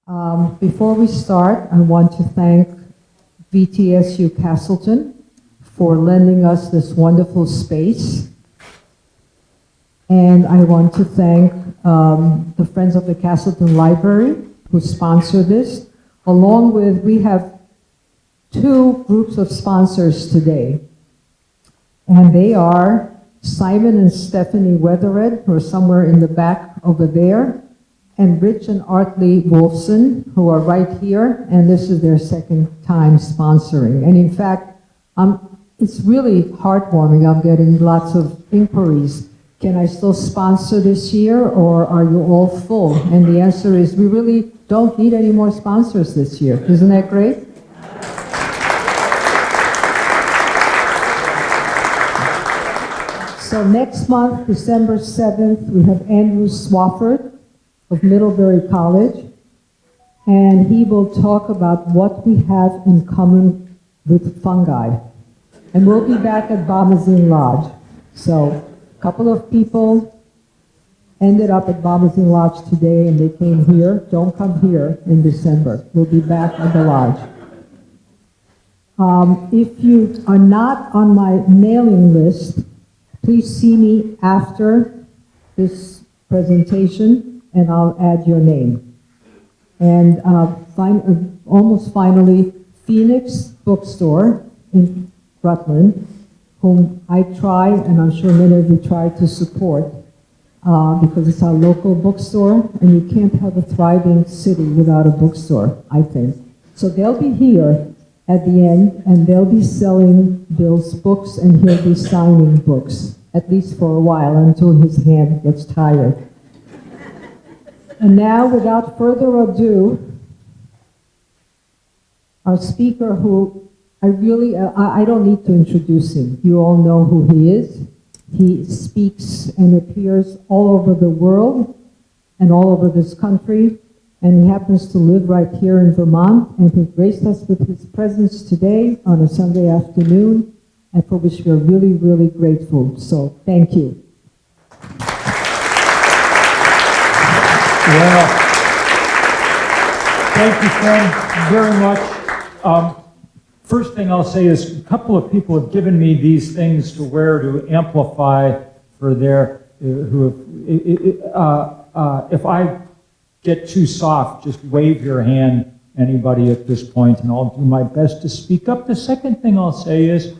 Before we start, I want to thank VTSU Castleton for lending us this wonderful space. And I want to thank the Friends of the Castleton Library who sponsored this. Along with, we have two groups of sponsors today. And they are Simon and Stephanie Weathered, who are somewhere in the back over there, and Rich and Artley Wolfson, who are right here, and this is their second time sponsoring. And in fact, it's really heartwarming. I'm getting lots of inquiries. Can I still sponsor this year, or are you all full? And the answer is, we really don't need any more sponsors this year. Isn't that great? So next month, December 7th, we have Andrew Swafford of Middlebury College, and he will talk about what we have in common with fungi. And we'll be back at Bombazine Lodge. So a couple of people ended up at Bombazine Lodge today, and they came here. Don't come here in December. We'll be back at the lodge. If you are not on my mailing list, please see me after this presentation, and I'll add your name. And almost finally, Phoenix Bookstore in Rutland, whom I try, and I'm sure many of you try to support, because it's our local bookstore, and you can't have a thriving city without a bookstore, I think. So they'll be here at the end, and they'll be selling Bill's books, and he'll be signing books, at least for a while, until his hand gets tired. And now, without further ado, our speaker, who I don't need to introduce him. You all know who he is. He speaks and appears all over the world and all over this country, and he happens to live right here in Vermont, and he graced us with his presence today on a Sunday afternoon, and for which we are really, really grateful. So, thank you. Well, thank you, Fran, very much. First thing I'll say is a couple of people have given me these things to wear to amplify for their, if I get too soft, just wave your hand, anybody at this point, and I'll do my best to speak up. The second thing I'll say is,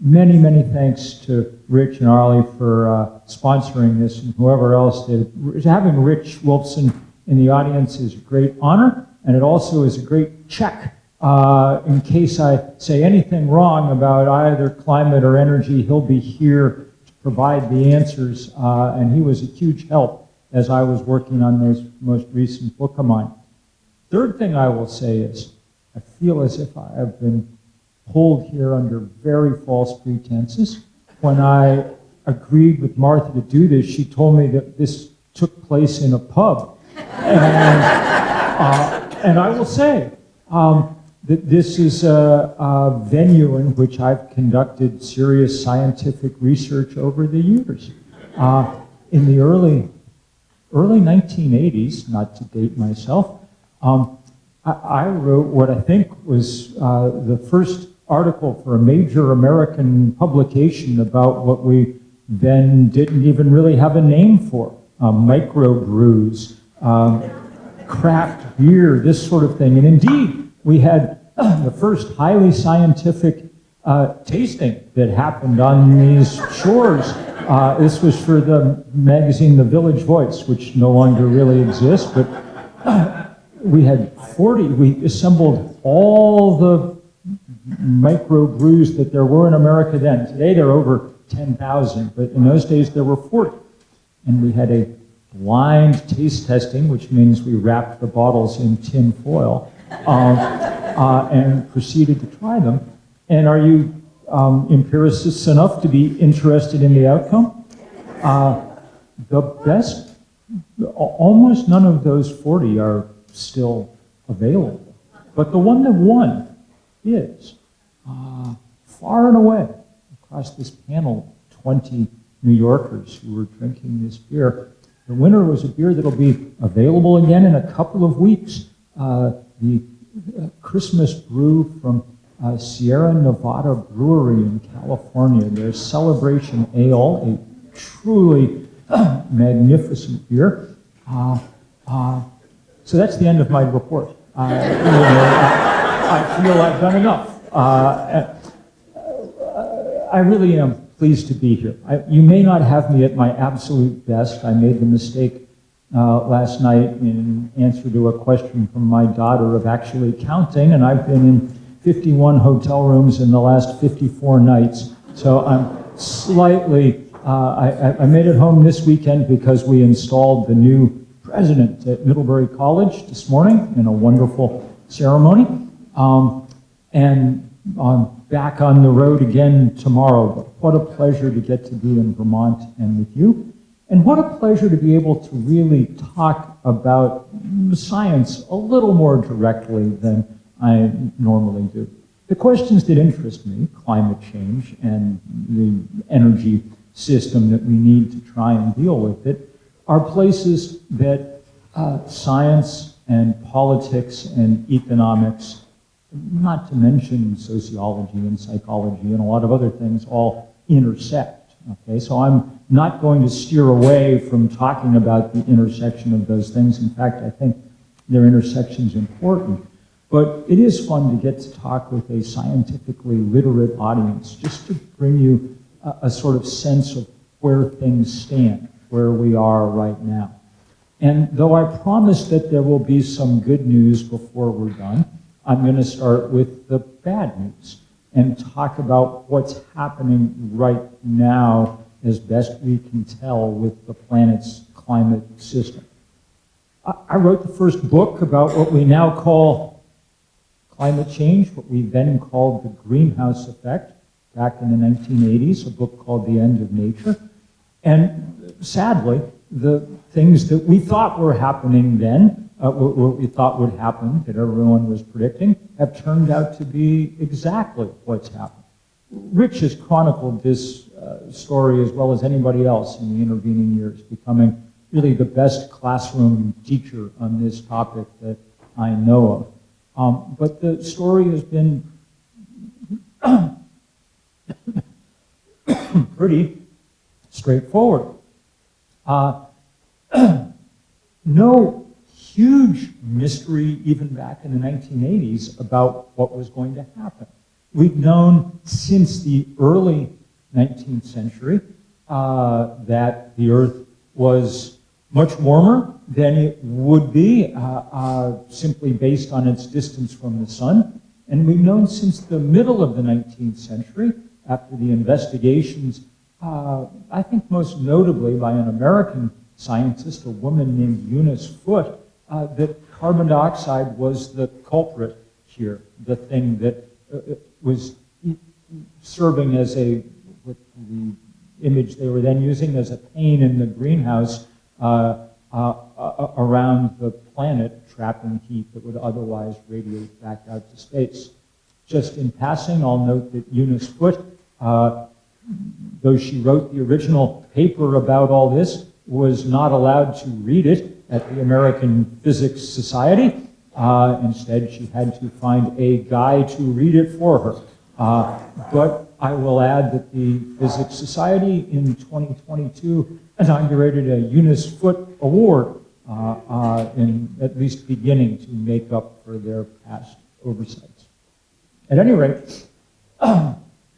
many, many thanks to Rich and Arlie for sponsoring this, and whoever else did. Having Rich Wolfson in the audience is a great honor, and it also is a great check. In case I say anything wrong about either climate or energy, he'll be here to provide the answers, and he was a huge help as I was working on this most recent book of mine. Third thing I will say is, I feel as if I have been pulled here under very false pretenses. When I agreed with Martha to do this, she told me that this took place in a pub. And I will say that this is a venue in which I've conducted serious scientific research over the years. In the early 1980s, not to date myself, I wrote what I think was the first article for a major American publication about what we then didn't even really have a name for, microbrews, craft beer, this sort of thing. And indeed, we had the first highly scientific tasting that happened on these shores. This was for the magazine The Village Voice, which no longer really exists, but we had 40, we assembled all the microbrews that there were in America then. Today there are over 10,000, but in those days there were 40. And we had a blind taste testing, which means we wrapped the bottles in tin foil and proceeded to try them. And are you empiricists enough to be interested in the outcome? The best, almost none of those 40 are still available. But the one that won is far and away across this panel, 20 New Yorkers who were drinking this beer. The winner was a beer that'll be available again in a couple of weeks. The Christmas brew from Sierra Nevada Brewery in California. Their Celebration Ale, a truly magnificent beer. So that's the end of my report. I feel I've done enough. I really am pleased to be here. You may not have me at my absolute best. I made the mistake last night in answer to a question from my daughter of actually counting, and I've been in 51 hotel rooms in the last 54 nights. So I'm slightly, I made it home this weekend because we installed the new president at Middlebury College this morning in a wonderful ceremony. And I'm back on the road again tomorrow. But what a pleasure to get to be in Vermont and with you. And what a pleasure to be able to really talk about science a little more directly than I normally do. The questions that interest me, climate change and the energy system that we need to try and deal with it, are places that science and politics and economics, not to mention sociology and psychology and a lot of other things, all intersect. Okay, so I'm not going to steer away from talking about the intersection of those things. In fact, I think their intersection is important. But it is fun to get to talk with a scientifically literate audience, just to bring you a sort of sense of where things stand, where we are right now. And though I promise that there will be some good news before we're done, I'm going to start with the bad news and talk about what's happening right now as best we can tell with the planet's climate system. I wrote the first book about what we now call climate change, what we then called the greenhouse effect, back in the 1980s, a book called The End of Nature. And sadly, the things that we thought were happening then, what we thought would happen, that everyone was predicting, have turned out to be exactly what's happened. Rich has chronicled this story as well as anybody else in the intervening years, becoming really the best classroom teacher on this topic that I know of. But the story has been pretty straightforward. No huge mystery even back in the 1980s about what was going to happen. We've known since the early 19th century that the Earth was much warmer than it would be simply based on its distance from the sun. And we've known since the middle of the 19th century, after the investigations, I think most notably by an American scientist, a woman named Eunice Foote, that carbon dioxide was the culprit here, the thing that was serving as what the image they were then using as a pane in the greenhouse around the planet, trapping heat that would otherwise radiate back out to space. Just in passing, I'll note that Eunice Foote, though she wrote the original paper about all this, was not allowed to read it at the American Physics Society. Instead, she had to find a guy to read it for her. But I will add that the Physics Society in 2022 inaugurated a Eunice Foote Award, in at least beginning to make up for their past oversights. At any rate,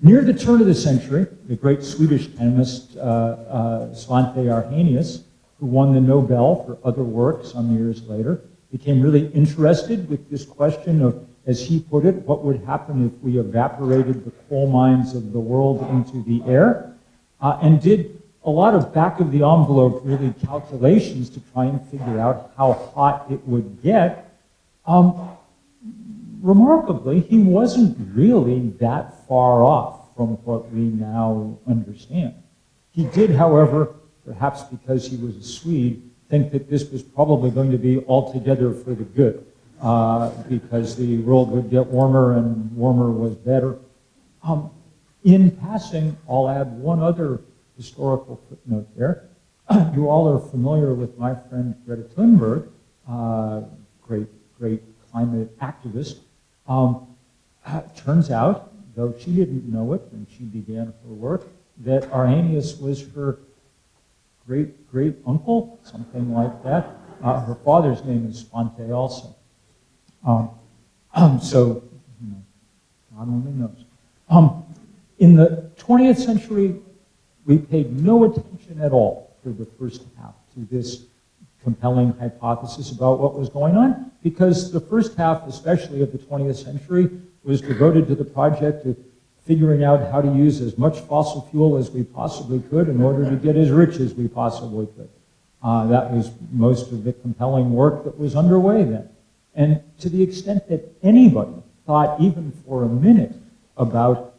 near the turn of the century, the great Swedish chemist Svante Arrhenius, who won the Nobel for other work some years later, became really interested with this question of, as he put it, what would happen if we evaporated the coal mines of the world into the air, and did a lot of back-of-the-envelope really calculations to try and figure out how hot it would get. Remarkably, he wasn't really that far off from what we now understand. He did, however, perhaps because he was a Swede, think that this was probably going to be altogether for the good, because the world would get warmer and warmer was better. In passing, I'll add one other historical footnote there. You all are familiar with my friend Greta Thunberg, great climate activist. Turns out, though she didn't know it when she began her work, that Arrhenius was her great-great-uncle, something like that. Her father's name is Sponte also. So, God only knows. In the 20th century, we paid no attention at all for the first half to this compelling hypothesis about what was going on, because the first half, especially of the 20th century, was devoted to the project of figuring out how to use as much fossil fuel as we possibly could in order to get as rich as we possibly could. That was most of the compelling work that was underway then. And to the extent that anybody thought even for a minute about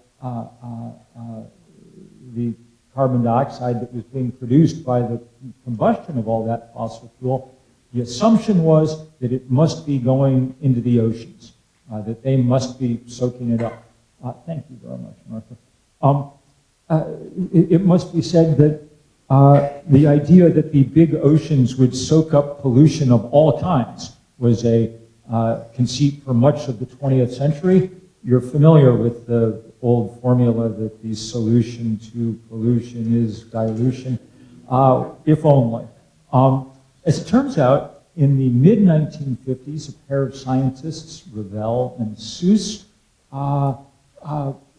the carbon dioxide that was being produced by the combustion of all that fossil fuel, the assumption was that it must be going into the oceans, that they must be soaking it up. Thank you very much, Martha. It must be said that the idea that the big oceans would soak up pollution of all kinds was a conceit for much of the 20th century. You're familiar with the old formula that the solution to pollution is dilution, if only. As it turns out, in the mid-1950s, a pair of scientists, Ravel and Seuss,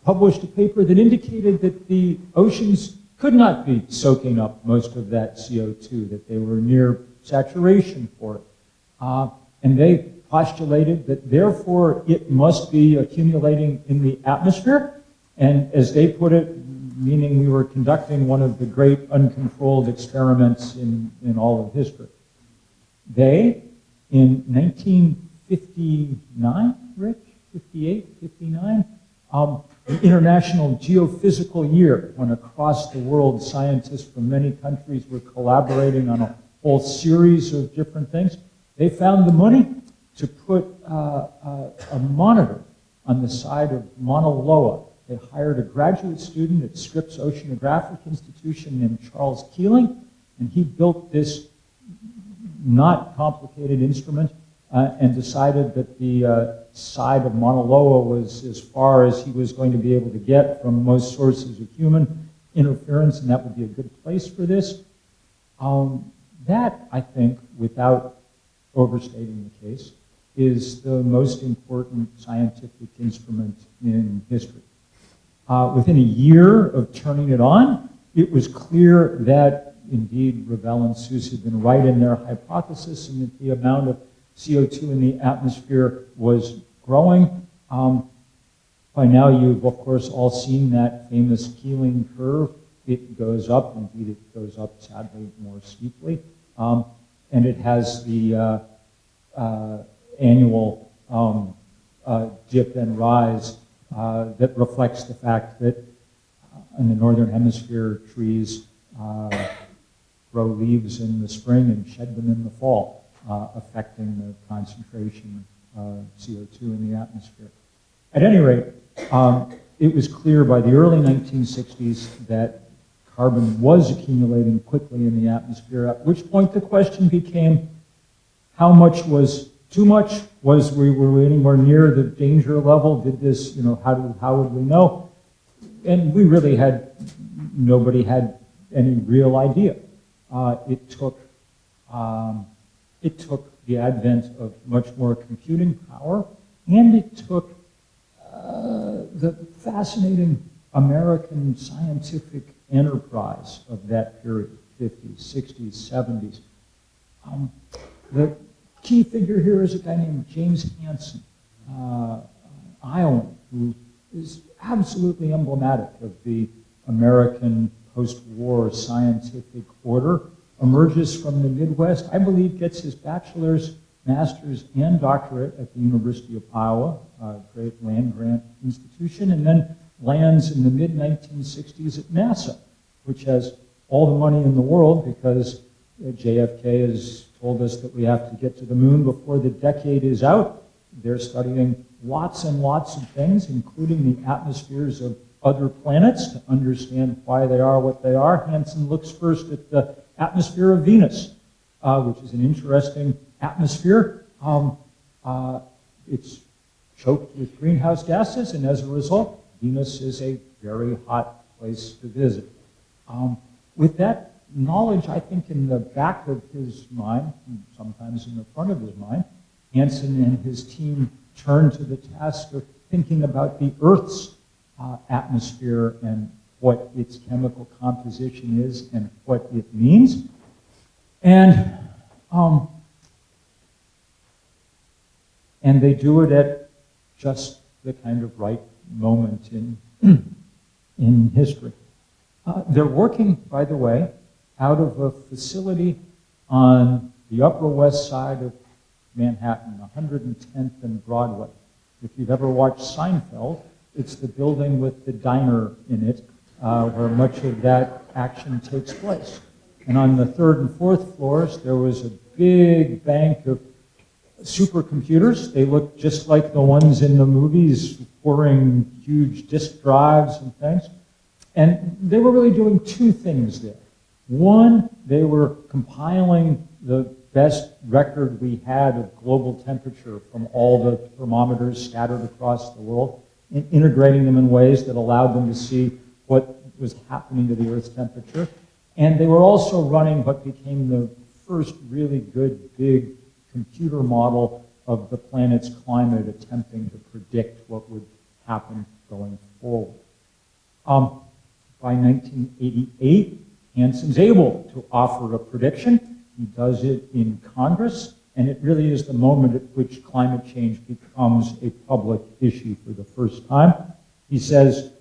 published a paper that indicated that the oceans could not be soaking up most of that CO2, that they were near saturation for it. And they postulated that therefore it must be accumulating in the atmosphere, and as they put it, meaning we were conducting one of the great uncontrolled experiments in all of history. They, in 1959, Rich? 58, 59? The International Geophysical Year, when across the world scientists from many countries were collaborating on a whole series of different things, they found the money to put a monitor on the side of Mauna Loa. They hired a graduate student at Scripps Oceanographic Institution named Charles Keeling, and he built this not complicated instrument and decided that the side of Mauna Loa was as far as he was going to be able to get from most sources of human interference, and that would be a good place for this. That, I think, without overstating the case, is the most important scientific instrument in history. Within a year of turning it on, it was clear that, indeed, Ravel and Seuss had been right in their hypothesis and that the amount of CO2 in the atmosphere was growing. By now, you've, of course, all seen that famous Keeling curve. It goes up. Indeed, it goes up, sadly, more steeply. And it has the annual dip and rise that reflects the fact that in the northern hemisphere, trees grow leaves in the spring and shed them in the fall, affecting the concentration of CO2 in the atmosphere. At any rate, it was clear by the early 1960s that carbon was accumulating quickly in the atmosphere, at which point the question became, how much was too much? Were we anywhere near the danger level? Did this, how would we know? And we really nobody had any real idea. It took the advent of much more computing power, and it took the fascinating American scientific enterprise of that period, 50s, 60s, 70s. The key figure here is a guy named James Hansen, Iowan, who is absolutely emblematic of the American post-war scientific order, emerges from the Midwest, I believe gets his bachelor's, master's, and doctorate at the University of Iowa, a great land-grant institution, and then lands in the mid-1960s at NASA, which has all the money in the world because JFK has told us that we have to get to the moon before the decade is out. They're studying lots and lots of things, including the atmospheres of other planets, to understand why they are what they are. Hansen looks first at the atmosphere of Venus, which is an interesting atmosphere. It's choked with greenhouse gases, and as a result, Venus is a very hot place to visit. With that knowledge, I think, in the back of his mind, and sometimes in the front of his mind, Hansen and his team turned to the task of thinking about the Earth's atmosphere and what its chemical composition is and what it means. And they do it at just the kind of right moment in history. They're working, by the way, out of a facility on the Upper West Side of Manhattan, 110th and Broadway. If you've ever watched Seinfeld, it's the building with the diner in it, where much of that action takes place. And on the 3rd and 4th floors, there was a big bank of supercomputers. They looked just like the ones in the movies, pouring huge disk drives and things. And they were really doing two things there. One, they were compiling the best record we had of global temperature from all the thermometers scattered across the world, and integrating them in ways that allowed them to see what was happening to the Earth's temperature. And they were also running what became the first really good big computer model of the planet's climate, attempting to predict what would happen going forward. By 1988, Hansen's able to offer a prediction. He does it in Congress, and it really is the moment at which climate change becomes a public issue for the first time. He says,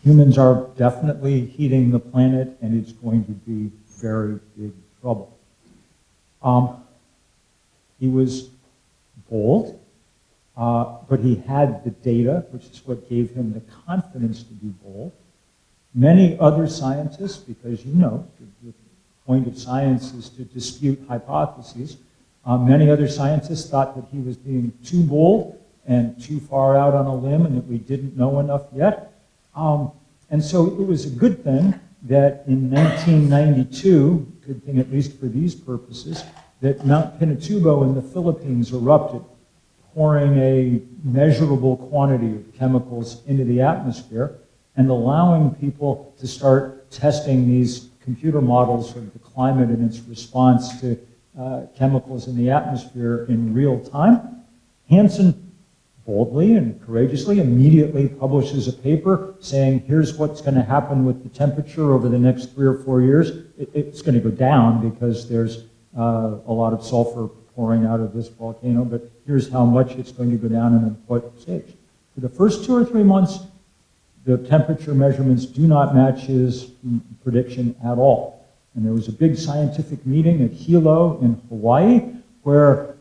humans are definitely heating the planet, and it's going to be very big trouble. He was bold, but he had the data, which is what gave him the confidence to be bold. Many other scientists, because you know, the point of science is to dispute hypotheses, many other scientists thought that he was being too bold and too far out on a limb and that we didn't know enough yet. And so it was a good thing that in 1992, good thing at least for these purposes, that Mount Pinatubo in the Philippines erupted, pouring a measurable quantity of chemicals into the atmosphere and allowing people to start testing these computer models of the climate and its response to chemicals in the atmosphere in real time. Hansen boldly and courageously immediately publishes a paper saying, here's what's going to happen with the temperature over the next 3 or 4 years. It's going to go down because there's a lot of sulfur pouring out of this volcano, but here's how much it's going to go down and at what stage. For the first 2 or 3 months, the temperature measurements do not match his prediction at all. And there was a big scientific meeting at Hilo in Hawaii where a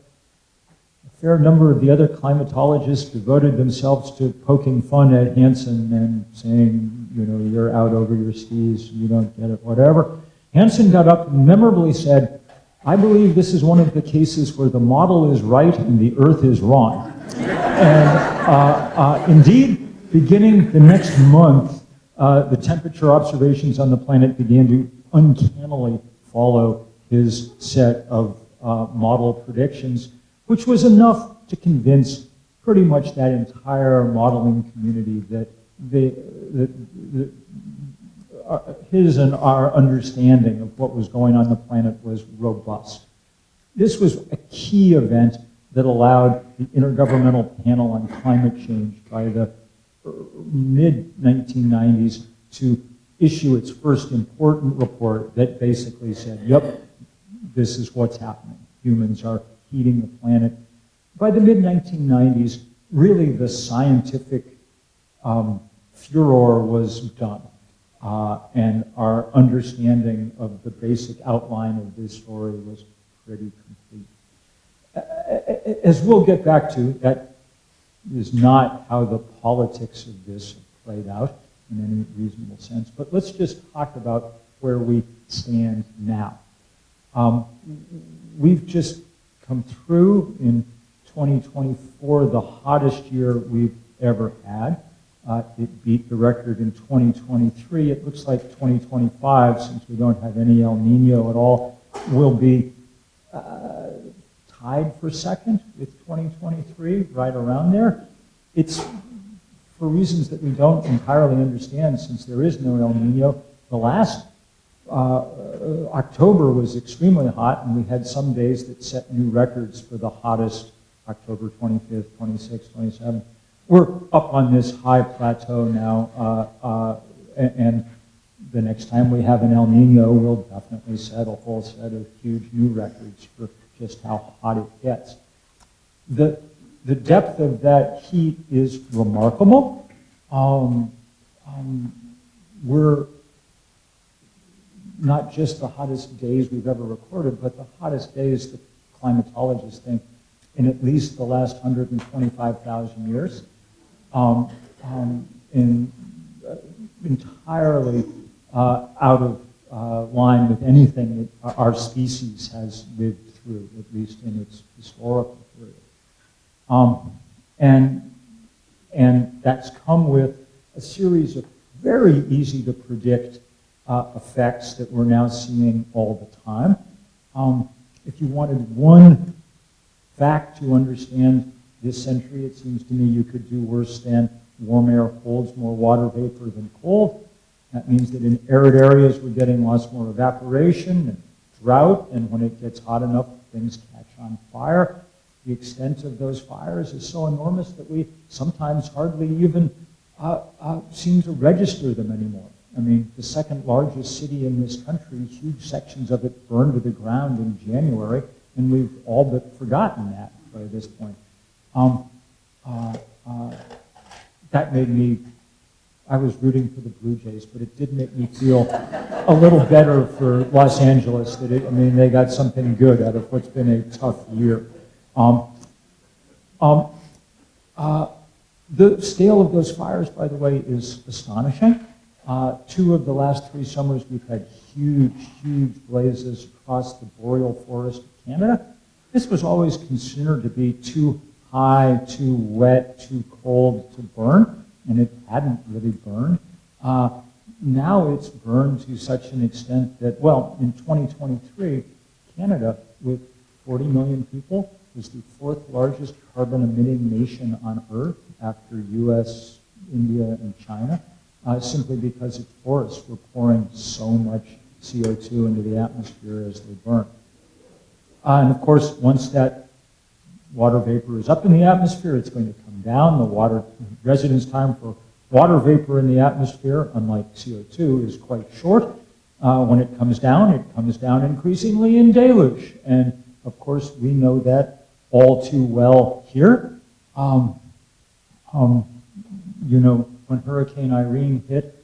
fair number of the other climatologists devoted themselves to poking fun at Hansen and saying, you know, you're out over your skis, you don't get it, whatever. Hansen got up and memorably said, I believe this is one of the cases where the model is right and the Earth is wrong. And indeed, beginning the next month, the temperature observations on the planet began to uncannily follow his set of model predictions, which was enough to convince pretty much that entire modeling community that his and our understanding of what was going on the planet was robust. This was a key event that allowed the Intergovernmental Panel on Climate Change by the mid-1990s to issue its first important report that basically said, yep, this is what's happening. Humans are heating the planet. By the mid-1990s, really the scientific furor was done. And our understanding of the basic outline of this story was pretty complete. As we'll get back to, that is not how the politics of this played out in any reasonable sense. But let's just talk about where we stand now. We've just come through in 2024, the hottest year we've ever had. It beat the record in 2023. It looks like 2025, since we don't have any El Nino at all, will be tied for second with 2023, right around there. It's for reasons that we don't entirely understand, since there is no El Nino. The last October was extremely hot, and we had some days that set new records for the hottest, October 25th, 26th, 27th. We're up on this high plateau now, and the next time we have an El Nino, we'll definitely set a whole set of huge new records for just how hot it gets. The depth of that heat is remarkable. We're not just the hottest days we've ever recorded, but the hottest days the climatologists think in at least the last 125,000 years. Entirely out of line with anything that our species has lived through, at least in its historical period. And that's come with a series of very easy to predict effects that we're now seeing all the time. If you wanted one fact to understand this century, it seems to me you could do worse than warm air holds more water vapor than cold. That means that in arid areas we're getting lots more evaporation and drought, and when it gets hot enough, things catch on fire. The extent of those fires is so enormous that we sometimes hardly even seem to register them anymore. I mean, the second largest city in this country, huge sections of it burned to the ground in January, and we've all but forgotten that by this point. That made me, I was rooting for the Blue Jays, but it did make me feel a little better for Los Angeles that they got something good out of what's been a tough year. The scale of those fires, by the way, is astonishing. 2 of the last 3 summers, we've had huge, huge blazes across the boreal forest of Canada. This was always considered to be too high, too wet, too cold to burn, and it hadn't really burned. Now it's burned to such an extent that, well, in 2023, Canada, with 40 million people, was the 4th largest carbon-emitting nation on Earth after US, India, and China, simply because its forests were pouring so much CO2 into the atmosphere as they burn. And of course, once that water vapor is up in the atmosphere, it's going to come down. The residence time for water vapor in the atmosphere, unlike CO2, is quite short. When it comes down increasingly in deluge. And of course, we know that all too well here. When Hurricane Irene hit,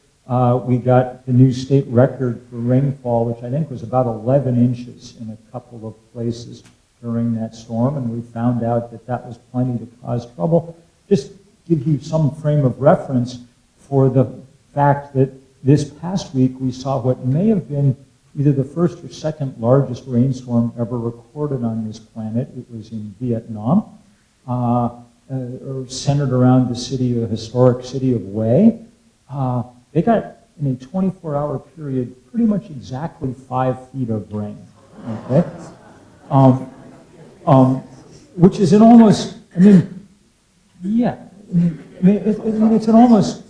we got the new state record for rainfall, which I think was about 11 inches in a couple of places during that storm, and we found out that that was plenty to cause trouble. Just give you some frame of reference for the fact that this past week we saw what may have been either the first or second largest rainstorm ever recorded on this planet. It was in Vietnam, centered around the historic city of Hue. They got, in a 24-hour period, pretty much exactly 5 feet of rain. Okay, which is an almost, it's an almost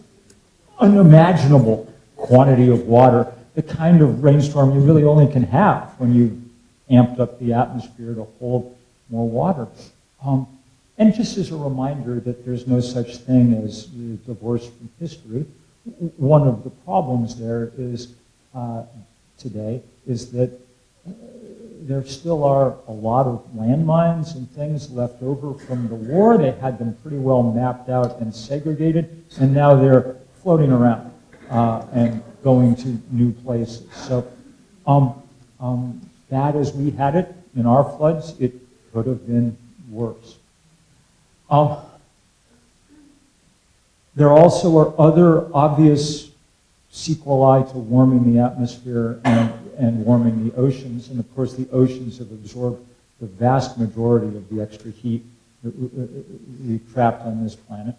unimaginable quantity of water. The kind of rainstorm you really only can have when you've amped up the atmosphere to hold more water. And just as a reminder that there's no such thing as divorce from history, one of the problems there is today is that there still are a lot of landmines and things left over from the war. They had them pretty well mapped out and segregated, and now they're floating around and going to new places. So bad as we had it in our floods, it could have been worse. There also are other obvious sequelae to warming the atmosphere and warming the oceans. And of course, the oceans have absorbed the vast majority of the extra heat that we've trapped on this planet.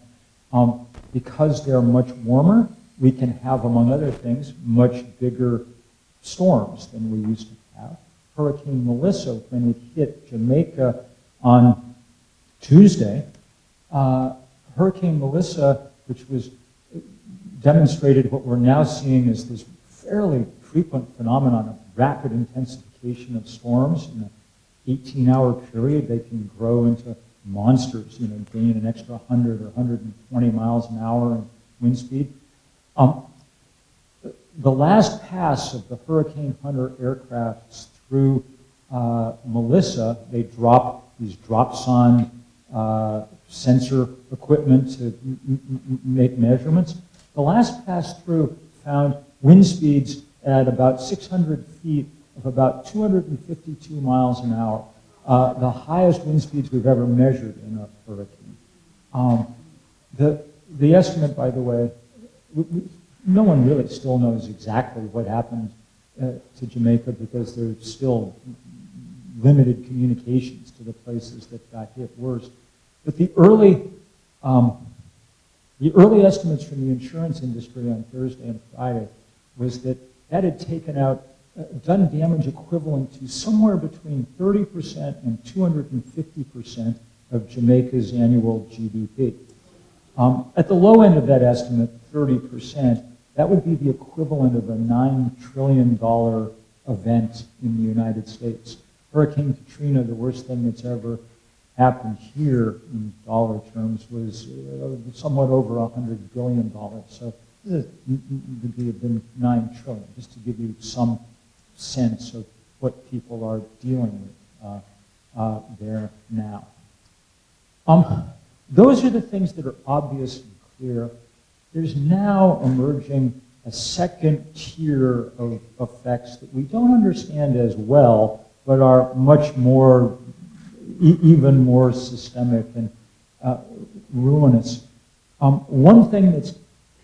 Because they're much warmer, we can have, among other things, much bigger storms than we used to have. Hurricane Melissa, when it hit Jamaica on Tuesday, Hurricane Melissa, which was demonstrated what we're now seeing as this fairly frequent phenomenon of rapid intensification of storms. In an 18-hour period, they can grow into monsters, gain an extra 100 or 120 miles an hour in wind speed. The last pass of the Hurricane Hunter aircrafts through Melissa, they dropped these dropsonde sensor equipment to make measurements. The last pass through found wind speeds at about 600 feet of about 252 miles an hour, the highest wind speeds we've ever measured in a hurricane. The estimate, by the way, no one really still knows exactly what happened to Jamaica because there's still limited communications to the places that got hit worst. But the early estimates from the insurance industry on Thursday and Friday was that had taken out, done damage equivalent to somewhere between 30% and 250% of Jamaica's annual GDP. At the low end of that estimate, 30%, that would be the equivalent of a $9 trillion event in the United States. Hurricane Katrina, the worst thing that's ever happened here in dollar terms, was somewhat over $100 billion. So this would have been $9 trillion, just to give you some sense of what people are dealing with there now. Those are the things that are obvious and clear. There's now emerging a second tier of effects that we don't understand as well, but are much more, even more systemic and ruinous. One thing that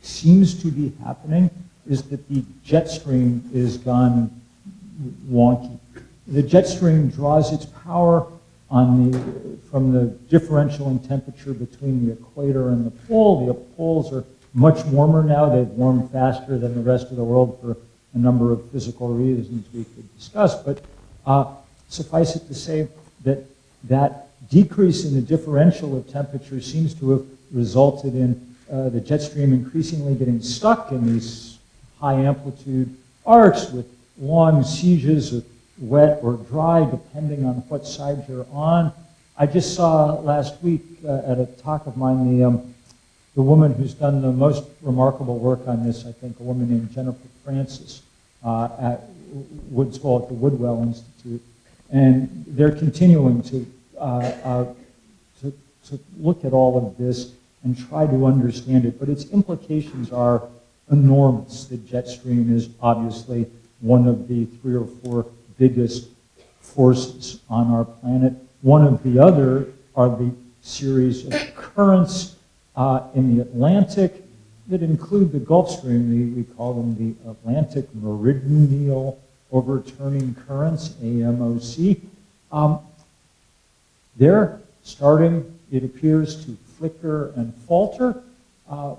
seems to be happening is that the jet stream is gone wonky. The jet stream draws its power from the differential in temperature between the equator and the pole. The poles are much warmer now. They've warmed faster than the rest of the world for a number of physical reasons we could discuss. But suffice it to say that decrease in the differential of temperature seems to have resulted in the jet stream increasingly getting stuck in these high amplitude arcs with long sieges of wet or dry, depending on what side you're on. I just saw last week at a talk of mine the woman who's done the most remarkable work on this, I think, a woman named Jennifer Francis at Woodswell at the Woodwell Institute. And they're continuing to look at all of this and try to understand it. But its implications are enormous. The jet stream is obviously one of the 3 or 4 biggest forces on our planet. One of the other are the series of currents in the Atlantic that include the Gulf Stream. We call them the Atlantic Meridional Overturning Currents, AMOC. They're starting, it appears, to flicker and falter,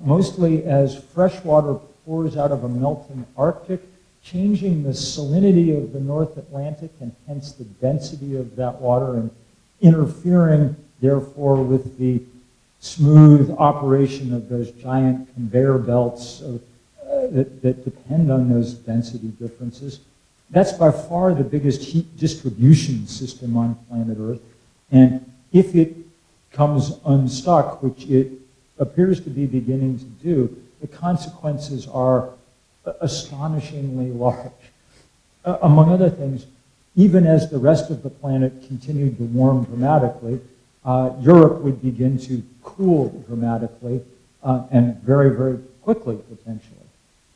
mostly as fresh water pours out of a melting Arctic, changing the salinity of the North Atlantic and hence the density of that water and interfering, therefore, with the smooth operation of those giant conveyor belts that depend on those density differences. That's by far the biggest heat distribution system on planet Earth. And if it comes unstuck, which it appears to be beginning to do, the consequences are astonishingly large. Among other things, even as the rest of the planet continued to warm dramatically, Europe would begin to cool dramatically and very, very quickly, potentially.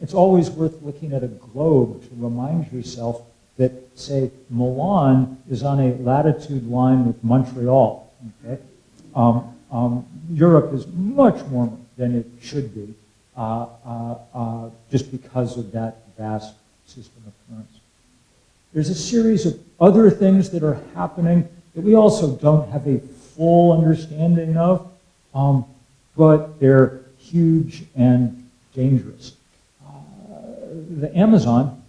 It's always worth looking at a globe to remind yourself that, say, Milan is on a latitude line with Montreal. Okay? Europe is much warmer than it should be, just because of that vast system of currents. There's a series of other things that are happening that we also don't have a full understanding of. but they're huge and dangerous. The Amazon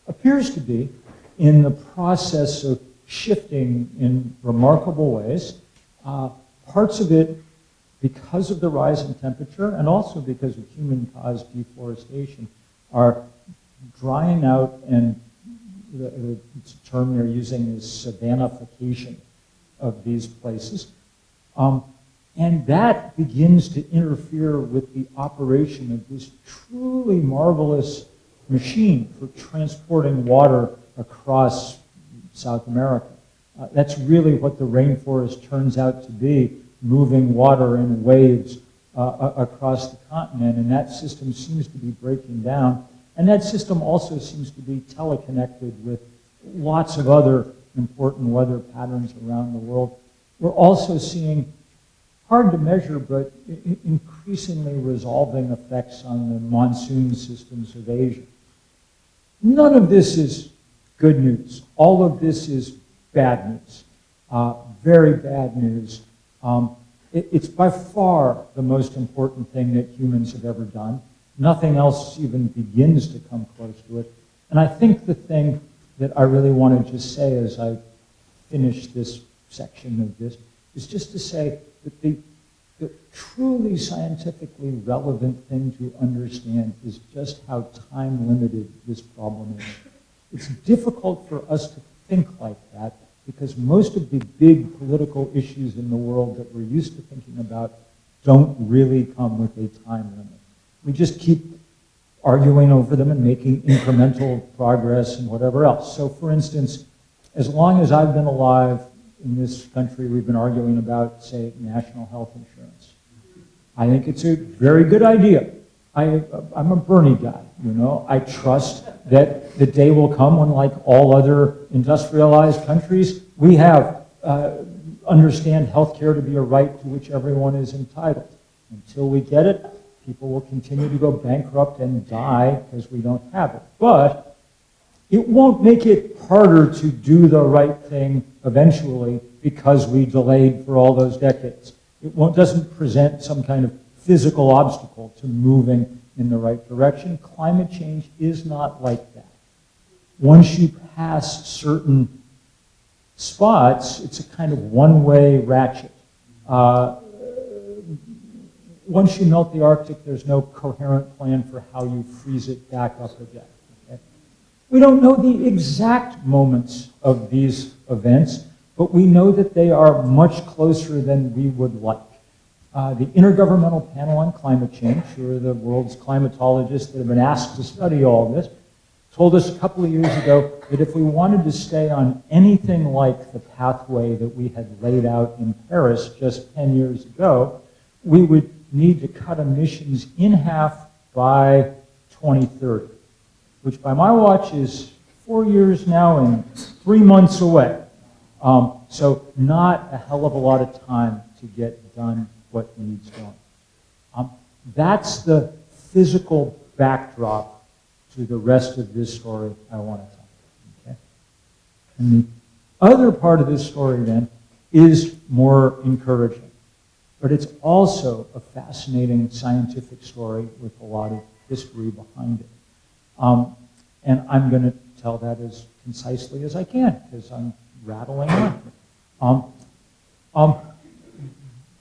appears to be in the process of shifting in remarkable ways. Parts of it, because of the rise in temperature and also because of human-caused deforestation, are drying out, and the term they're using is savannification of these places. And that begins to interfere with the operation of this truly marvelous machine for transporting water across South America. That's really what the rainforest turns out to be, moving water in waves across the continent, and that system seems to be breaking down. And that system also seems to be teleconnected with lots of other important weather patterns around the world. We're also seeing hard to measure, but increasingly resolving effects on the monsoon systems of Asia. None of this is good news. All of this is bad news, very bad news. It's by far the most important thing that humans have ever done. Nothing else even begins to come close to it. And I think the thing that I really want to just say as I finish this section of this is just to say that the truly scientifically relevant thing to understand is just how time-limited this problem is. It's difficult for us to think like that because most of the big political issues in the world that we're used to thinking about don't really come with a time limit. We just keep arguing over them and making incremental progress and whatever else. So for instance, as long as I've been alive in this country, we've been arguing about, say, national health insurance. I think it's a very good idea. I'm a Bernie guy, you know. I trust that the day will come when, like all other industrialized countries, we have understand healthcare to be a right to which everyone is entitled. Until we get it, people will continue to go bankrupt and die because we don't have it. But it won't make it harder to do the right thing eventually because we delayed for all those decades. It doesn't present some kind of physical obstacle to moving in the right direction. Climate change is not like that. Once you pass certain spots, it's a kind of one-way ratchet. Once you melt the Arctic, there's no coherent plan for how you freeze it back up again. Okay? We don't know the exact moments of these events, but we know that they are much closer than we would like. The Intergovernmental Panel on Climate Change, who are the world's climatologists that have been asked to study all this, told us a couple of years ago that if we wanted to stay on anything like the pathway that we had laid out in Paris just 10 years ago, we would need to cut emissions in half by 2030, which by my watch is 4 years now and 3 months away. So not a hell of a lot of time to get done what needs done. That's the physical backdrop to the rest of this story I want to tell. Okay? And the other part of this story then is more encouraging. But it's also a fascinating scientific story with a lot of history behind it. And I'm going to tell that as concisely as I can because I'm rattling on.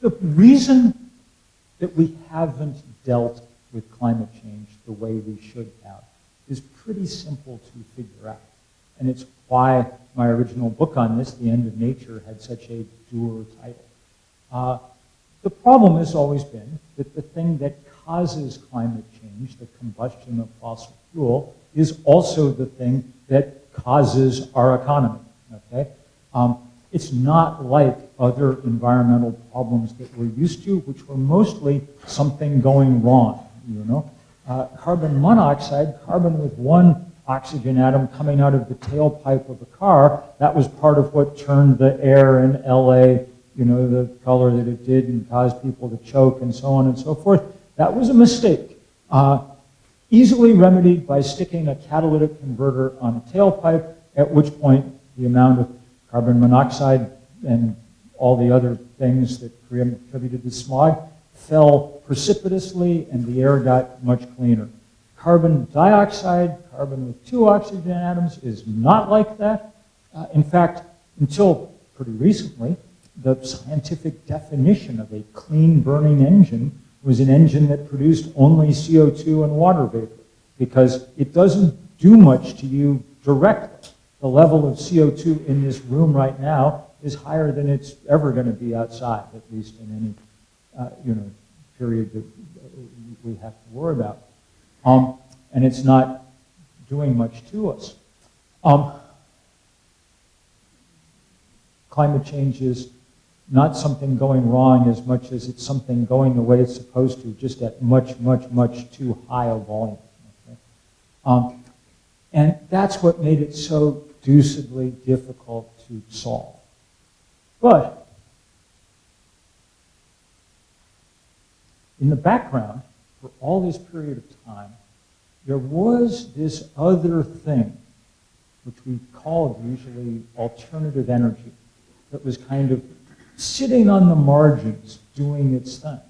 The reason that we haven't dealt with climate change the way we should have is pretty simple to figure out. And it's why my original book on this, The End of Nature, had such a dour title. The problem has always been that the thing that causes climate change, the combustion of fossil fuel, is also the thing that causes our economy. Okay? It's not like other environmental problems that we're used to, which were mostly something going wrong. You know, carbon monoxide, carbon with one oxygen atom coming out of the tailpipe of a car, that was part of what turned the air in LA, you know, the color that it did and caused people to choke and so on and so forth. That was a mistake. Easily remedied by sticking a catalytic converter on a tailpipe, at which point the amount of carbon monoxide and all the other things that contributed to smog, fell precipitously and the air got much cleaner. Carbon dioxide, carbon with 2 oxygen atoms, is not like that. In fact, until pretty recently, the scientific definition of a clean burning engine was an engine that produced only CO2 and water vapor, because it doesn't do much to you directly. The level of CO2 in this room right now is higher than it's ever going to be outside, at least in any period that we have to worry about. And it's not doing much to us. Climate change is not something going wrong as much as it's something going the way it's supposed to, just at much, much, much too high a volume. Okay? And that's what made it so deucedly difficult to solve. But in the background, for all this period of time, there was this other thing, which we called usually alternative energy, that was kind of sitting on the margins, doing its thing.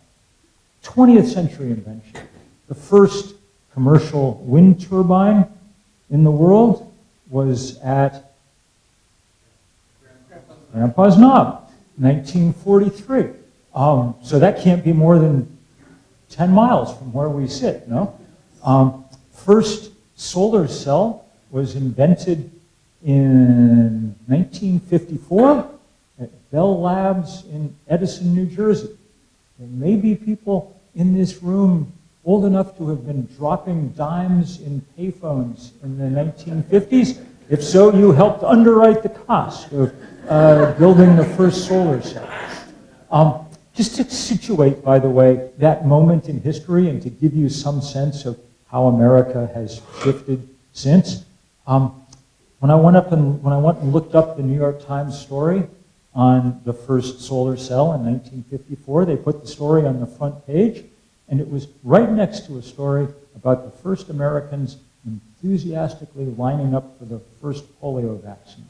20th century invention. The first commercial wind turbine in the world was at Grandpa's Knob, 1943. So that can't be more than 10 miles from where we sit, no? First solar cell was invented in 1954 at Bell Labs in Edison, New Jersey. There may be people in this room old enough to have been dropping dimes in payphones in the 1950s. If so, you helped underwrite the cost of building the first solar cell. Just to situate, by the way, that moment in history and to give you some sense of how America has shifted since, when I went and looked up the New York Times story on the first solar cell in 1954, they put the story on the front page, and it was right next to a story about the first Americans enthusiastically lining up for the first polio vaccine.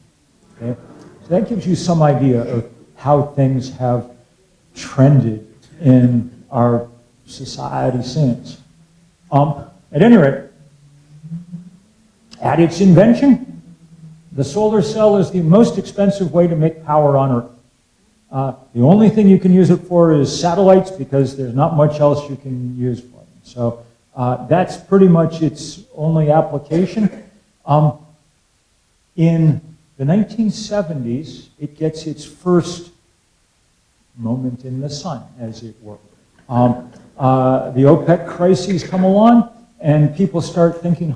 Okay? So that gives you some idea of how things have trended in our society since. At any rate, at its invention, the solar cell is the most expensive way to make power on Earth. The only thing you can use it for is satellites, because there's not much else you can use for them. So that's pretty much its only application. In the 1970s, it gets its first moment in the sun, as it were. The OPEC crises come along, and people start thinking,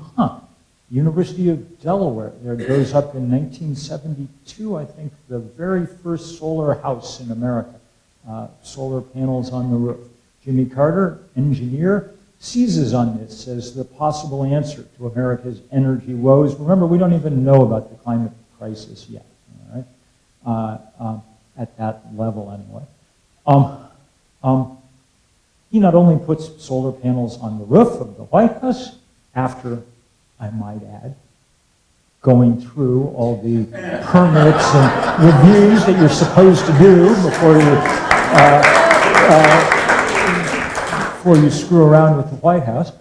University of Delaware, there goes up in 1972, I think, the very first solar house in America. Solar panels on the roof. Jimmy Carter, engineer, seizes on this as the possible answer to America's energy woes. Remember, we don't even know about the climate crisis yet, all right? At that level, anyway. He not only puts solar panels on the roof of the White House, after, I might add, going through all the permits and reviews that you're supposed to do before you screw around with the White House.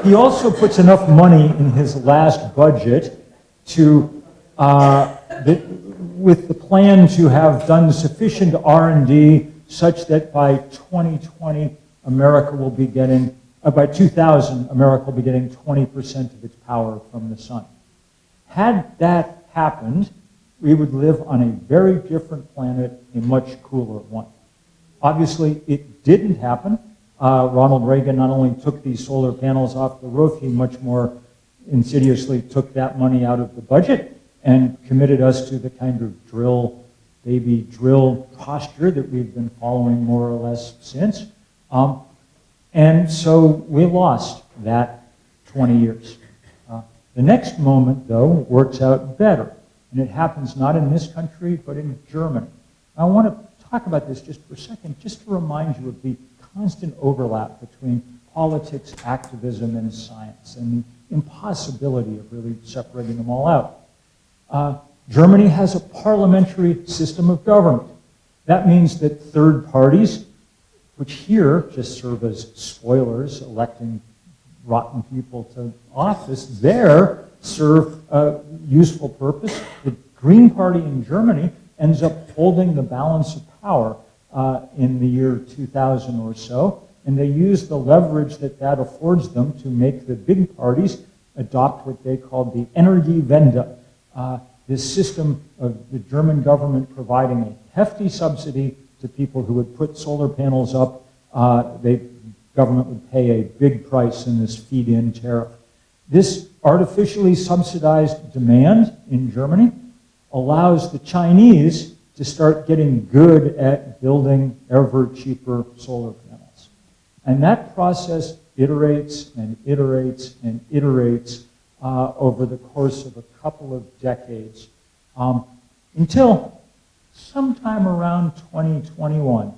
He also puts enough money in his last budget to, with the plan to have done sufficient R&D such that by 2020, America will be getting, by 2000, America will be getting 20% of its power from the sun. Had that happened, we would live on a very different planet, a much cooler one. Obviously, it didn't happen. Ronald Reagan not only took these solar panels off the roof, he much more insidiously took that money out of the budget and committed us to the kind of baby drill posture that we've been following more or less since. And so we lost that 20 years. The next moment, though, works out better. And it happens not in this country, but in Germany. I want to talk about this just for a second, just to remind you of the constant overlap between politics, activism, and science, and the impossibility of really separating them all out. Germany has a parliamentary system of government. That means that third parties, which here just serve as spoilers, electing rotten people to office, there serve a useful purpose. The Green Party in Germany ends up holding the balance of power in the year 2000 or so, and they use the leverage that that affords them to make the big parties adopt what they called the Energiewende, this system of the German government providing a hefty subsidy to people who would put solar panels up. The government would pay a big price in this feed-in tariff. This artificially subsidized demand in Germany allows the Chinese to start getting good at building ever cheaper solar panels. And that process iterates and iterates and iterates over the course of a couple of decades until sometime around 2021,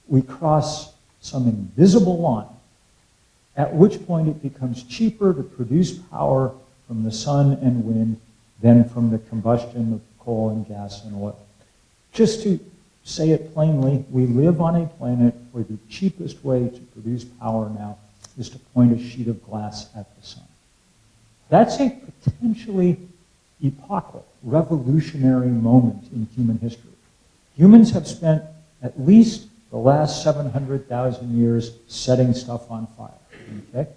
we cross some invisible line, at which point it becomes cheaper to produce power from the sun and wind than from the combustion of coal and gas and oil. Just to say it plainly, we live on a planet where the cheapest way to produce power now is to point a sheet of glass at the sun. That's a potentially epochal, revolutionary moment in human history. Humans have spent at least the last 700,000 years setting stuff on fire. Okay?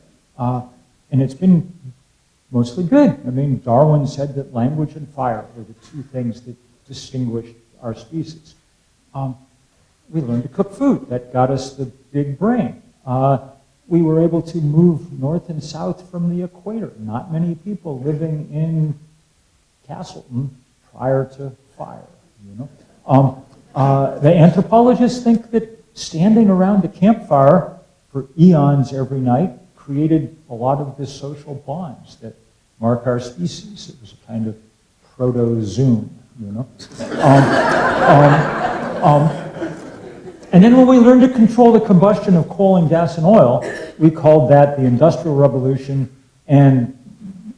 And it's been mostly good. I mean, Darwin said that language and fire were the two things that distinguished our species. We learned to cook food. That got us the big brain. We were able to move north and south from the equator. Not many people living in Castleton prior to fire, you know. The anthropologists think that standing around the campfire for eons every night created a lot of the social bonds that mark our species. It was a kind of proto-Zoom, you know. And then when we learned to control the combustion of coal and gas and oil, we called that the Industrial Revolution, and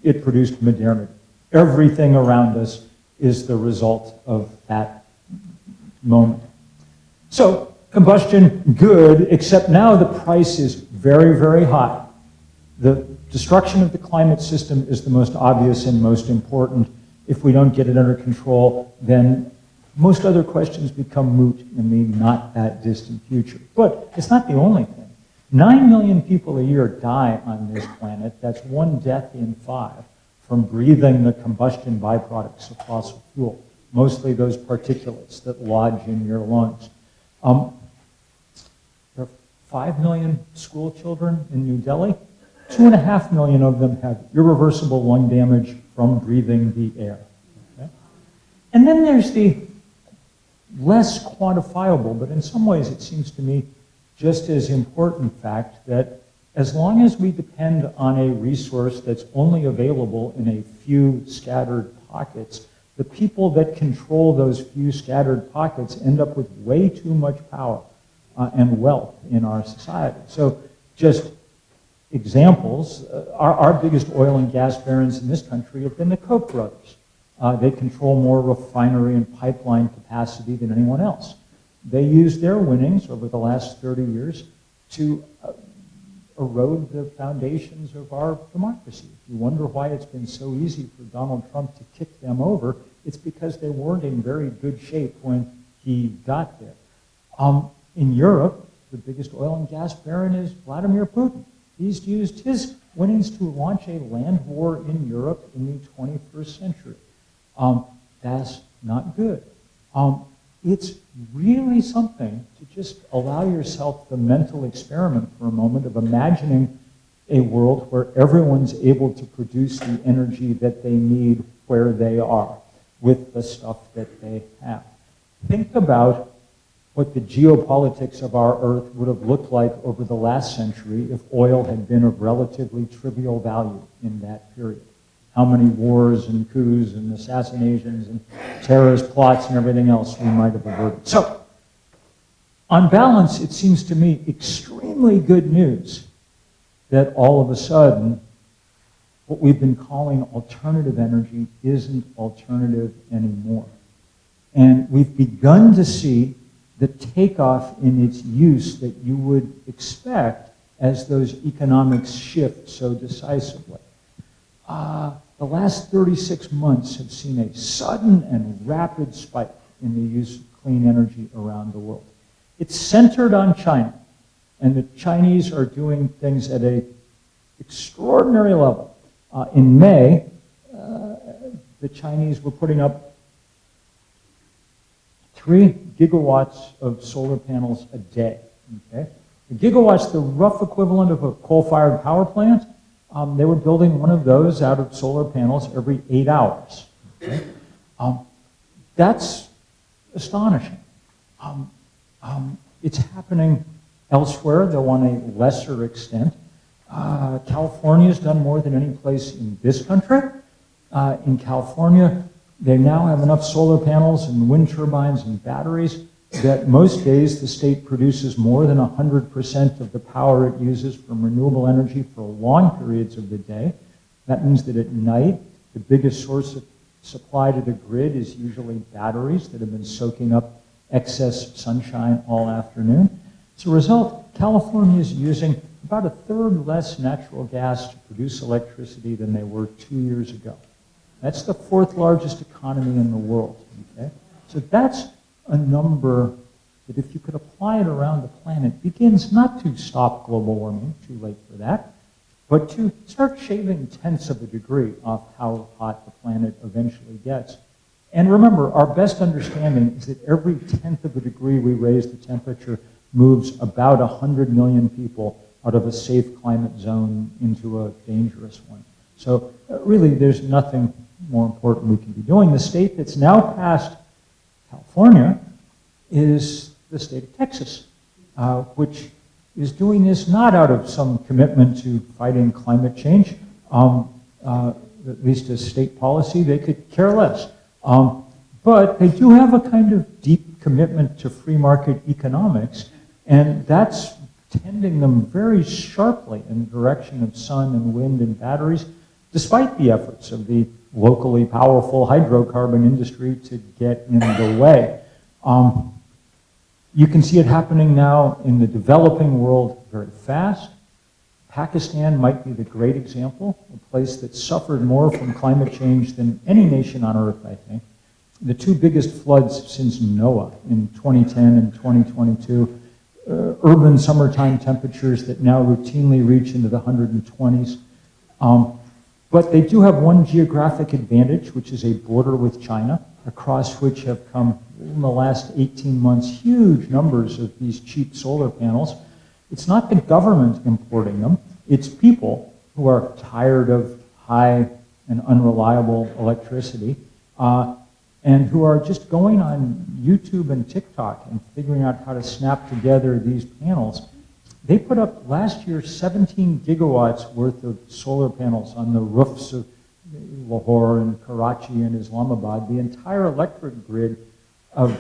it produced modernity. Everything around us is the result of that moment. So, combustion, good, except now the price is very, very high. The destruction of the climate system is the most obvious and most important. If we don't get it under control, then most other questions become moot in the not that distant future. But it's not the only thing. 9 million people a year die on this planet. That's 1 death in 5 from breathing the combustion byproducts of fossil fuel, mostly those particulates that lodge in your lungs. There are 5 million school children in New Delhi. 2.5 million of them have irreversible lung damage from breathing the air. Okay? And then there's the less quantifiable, but in some ways it seems to me just as important fact that as long as we depend on a resource that's only available in a few scattered pockets, the people that control those few scattered pockets end up with way too much power and wealth in our society. So just examples, our biggest oil and gas barons in this country have been the Koch brothers. They control more refinery and pipeline capacity than anyone else. They used their winnings over the last 30 years to erode the foundations of our democracy. If you wonder why it's been so easy for Donald Trump to kick them over, it's because they weren't in very good shape when he got there. In Europe, the biggest oil and gas baron is Vladimir Putin. He's used his winnings to launch a land war in Europe in the 21st century. That's not good. It's really something to just allow yourself the mental experiment for a moment of imagining a world where everyone's able to produce the energy that they need where they are with the stuff that they have. Think about what the geopolitics of our Earth would have looked like over the last century if oil had been of relatively trivial value in that period. How many wars and coups and assassinations and terrorist plots and everything else we might have averted. So, on balance, it seems to me extremely good news that all of a sudden what we've been calling alternative energy isn't alternative anymore. And we've begun to see the takeoff in its use that you would expect as those economics shift so decisively. The last 36 months have seen a sudden and rapid spike in the use of clean energy around the world. It's centered on China, and the Chinese are doing things at an extraordinary level. In May, the Chinese were putting up 3 gigawatts of solar panels a day. Okay? A gigawatt's the rough equivalent of a coal-fired power plant. They were building one of those out of solar panels every 8 hours. Okay? That's astonishing. It's happening elsewhere, though on a lesser extent. California's done more than any place in this country. In California, they now have enough solar panels and wind turbines and batteries that most days the state produces more than 100% of the power it uses from renewable energy for long periods of the day. That means that at night, the biggest source of supply to the grid is usually batteries that have been soaking up excess sunshine all afternoon. As a result, California is using about a third less natural gas to produce electricity than they were 2 years ago. That's the 4th largest economy in the world. Okay? So that's a number that, if you could apply it around the planet, begins not to stop global warming, too late for that, but to start shaving tenths of a degree off how hot the planet eventually gets. And remember, our best understanding is that every tenth of a degree we raise the temperature moves about 100 million people out of a safe climate zone into a dangerous one. So really, there's nothing more important we can be doing. The state that's now passed California is the state of Texas, which is doing this not out of some commitment to fighting climate change, at least as state policy. They could care less. But they do have a kind of deep commitment to free market economics, and that's tending them very sharply in the direction of sun and wind and batteries, despite the efforts of the locally powerful hydrocarbon industry to get in the way. You can see it happening now in the developing world very fast. Pakistan might be the great example, a place that suffered more from climate change than any nation on earth, I think. The 2 biggest floods since Noah in 2010 and 2022, urban summertime temperatures that now routinely reach into the 120s. But they do have one geographic advantage, which is a border with China, across which have come, in the last 18 months, huge numbers of these cheap solar panels. It's not the government importing them, it's people who are tired of high and unreliable electricity, and who are just going on YouTube and TikTok and figuring out how to snap together these panels. They put up last year 17 gigawatts worth of solar panels on the roofs of Lahore and Karachi and Islamabad. The entire electric grid of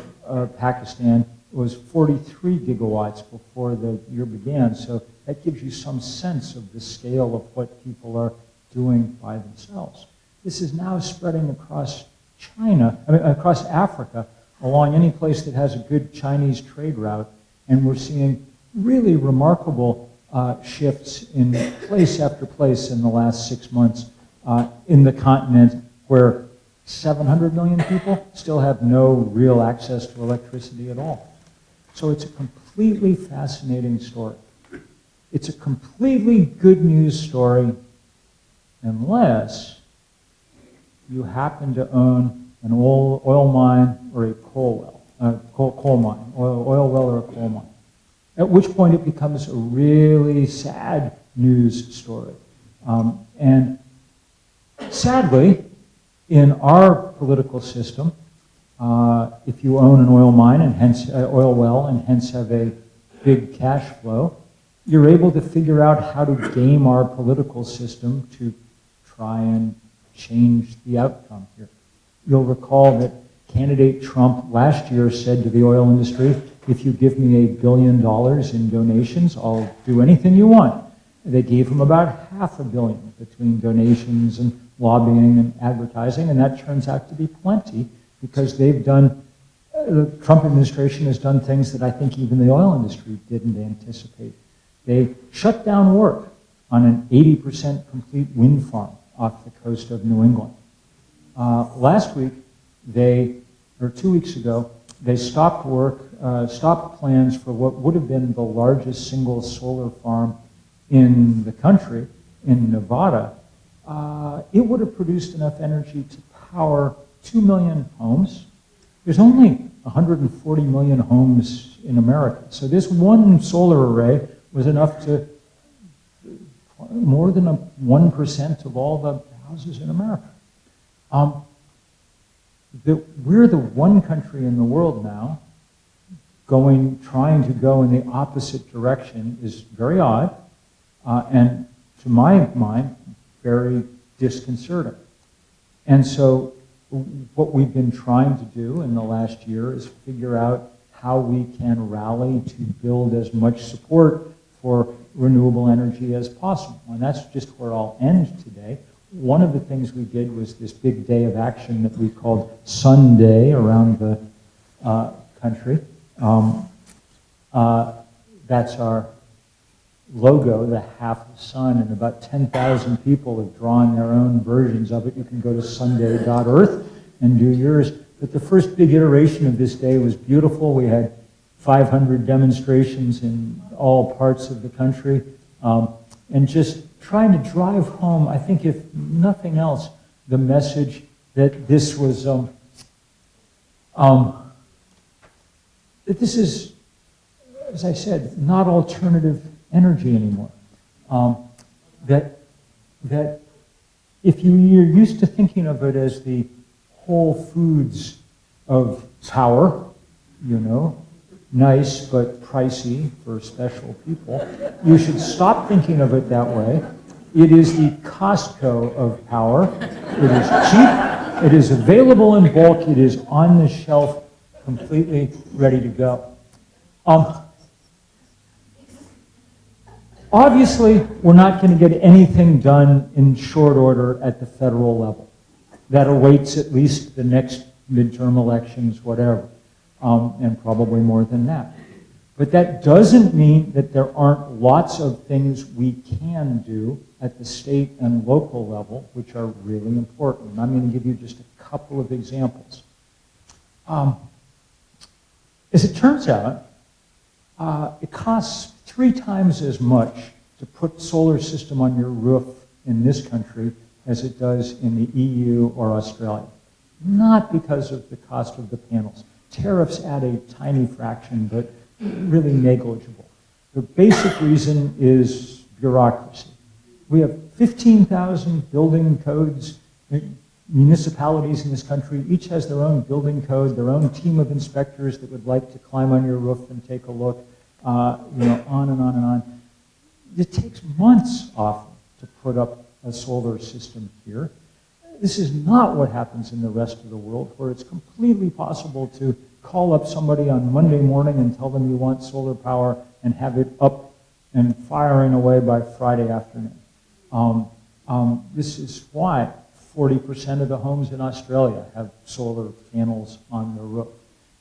Pakistan was 43 gigawatts before the year began. So that gives you some sense of the scale of what people are doing by themselves. This is now spreading across across Africa, along any place that has a good Chinese trade route, and we're seeing really remarkable shifts in place after place in the last 6 months in the continent where 700 million people still have no real access to electricity at all. So it's a completely fascinating story. It's a completely good news story unless you happen to own an oil mine or a coal mine, oil well or a coal mine. At which point it becomes a really sad news story. And sadly, in our political system, if you own an oil mine and hence oil well and hence have a big cash flow, you're able to figure out how to game our political system to try and change the outcome here. You'll recall that candidate Trump last year said to the oil industry, if you give me $1 billion in donations, I'll do anything you want. They gave him about $500 million between donations and lobbying and advertising, and that turns out to be plenty because they've done, the Trump administration has done things that I think even the oil industry didn't anticipate. They shut down work on an 80% complete wind farm off the coast of New England. Last week, or 2 weeks ago, they stopped work, stopped plans for what would have been the largest single solar farm in the country, in Nevada. It would have produced enough energy to power 2 million homes. There's only 140 million homes in America. So this one solar array was enough to more than 1% of all the houses in America. We're the one country in the world now trying to go in the opposite direction is very odd, and to my mind, very disconcerting. And so what we've been trying to do in the last year is figure out how we can rally to build as much support for renewable energy as possible. And that's just where I'll end today. One of the things we did was this big day of action that we called Sun Day around the country. That's our logo, the half sun, and about 10,000 people have drawn their own versions of it. You can go to sunday.earth and do yours. But the first big iteration of this day was beautiful. We had 500 demonstrations in all parts of the country, and just trying to drive home, I think if nothing else, the message that this was, that this is, as I said, not alternative energy anymore. That if you're used to thinking of it as the Whole Foods of power, you know, nice but pricey for special people, you should stop thinking of it that way. It is the Costco of power. It is cheap, it is available in bulk, it is on the shelf, completely ready to go. Obviously, we're not going to get anything done in short order at the federal level. That awaits at least the next midterm elections, whatever, and probably more than that. But that doesn't mean that there aren't lots of things we can do at the state and local level, which are really important. And I'm going to give you just a couple of examples. As it turns out, it costs 3 times as much to put solar system on your roof in this country as it does in the EU or Australia. Not because of the cost of the panels. Tariffs add a tiny fraction, but really negligible. The basic reason is bureaucracy. We have 15,000 building codes. Municipalities in this country each has their own building code, their own team of inspectors that would like to climb on your roof and take a look, you know, on and on and on. It takes months often to put up a solar system here. This is not what happens in the rest of the world, where it's completely possible to call up somebody on Monday morning and tell them you want solar power and have it up and firing away by Friday afternoon. This is why 40% of the homes in Australia have solar panels on the roof.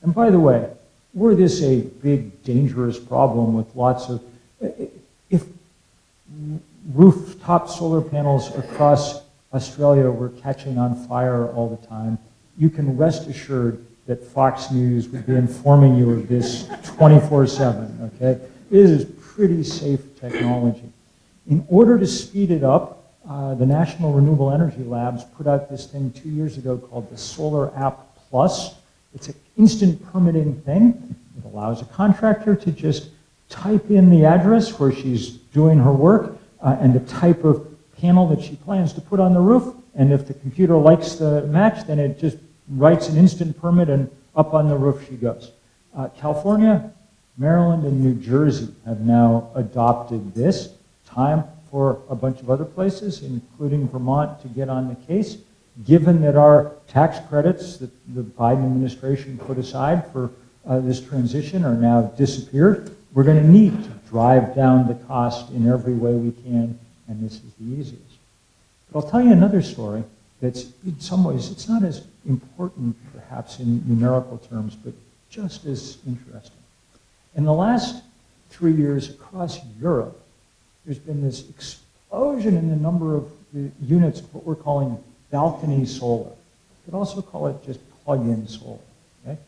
And by the way, were this a big, dangerous problem with lots of... If rooftop solar panels across Australia were catching on fire all the time, you can rest assured that Fox News would be informing you of this 24/7, okay? It is pretty safe technology. In order to speed it up, the National Renewable Energy Labs put out this thing 2 years ago called the Solar App Plus. It's an instant permitting thing. It allows a contractor to just type in the address where she's doing her work and the type of panel that she plans to put on the roof. And if the computer likes the match, then it just writes an instant permit and up on the roof she goes. California, Maryland, and New Jersey have now adopted this. Time for a bunch of other places, including Vermont, to get on the case. Given that our tax credits that the Biden administration put aside for this transition are now disappeared, we're going to need to drive down the cost in every way we can, and this is the easiest. But I'll tell you another story that's, in some ways, it's not as important perhaps in numerical terms, but just as interesting. In the last 3 years across Europe, there's been this explosion in the number of the units of what we're calling balcony solar. You could also call it just plug-in solar. Okay?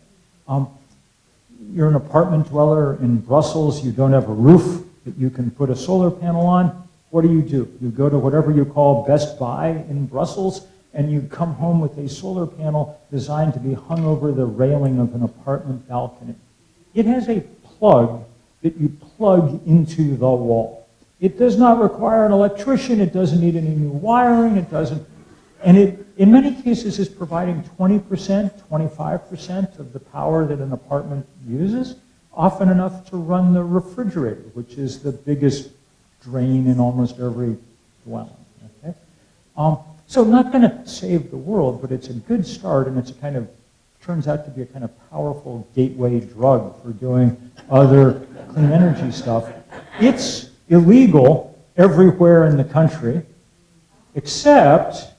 You're an apartment dweller in Brussels, you don't have a roof that you can put a solar panel on. What do? You go to whatever you call Best Buy in Brussels, and you come home with a solar panel designed to be hung over the railing of an apartment balcony. It has a plug that you plug into the wall. It does not require an electrician, it doesn't need any new wiring, it doesn't, and it, in many cases, is providing 20%, 25% of the power that an apartment uses, often enough to run the refrigerator, which is the biggest drain in almost every dwelling. Okay? So not going to save the world, but it's a good start, and it's a kind of, turns out to be a kind of powerful gateway drug for doing other clean energy stuff. It's illegal everywhere in the country, except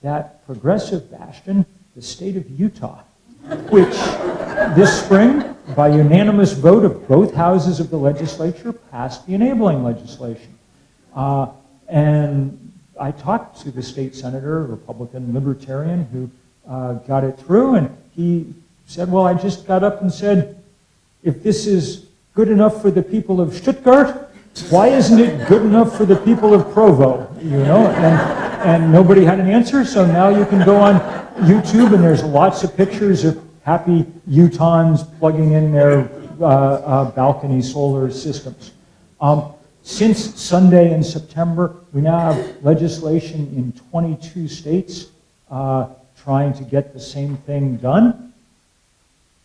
that progressive bastion, the state of Utah, which this spring, by unanimous vote of both houses of the legislature, passed the enabling legislation. And I talked to the state senator, Republican libertarian, who got it through, and he said, well, I just got up and said, if this is good enough for the people of Stuttgart, why isn't it good enough for the people of Provo? You know, and nobody had an answer, so now you can go on YouTube, and there's lots of pictures of happy Utahns plugging in their balcony solar systems. Since Sunday in September, we now have legislation in 22 states trying to get the same thing done.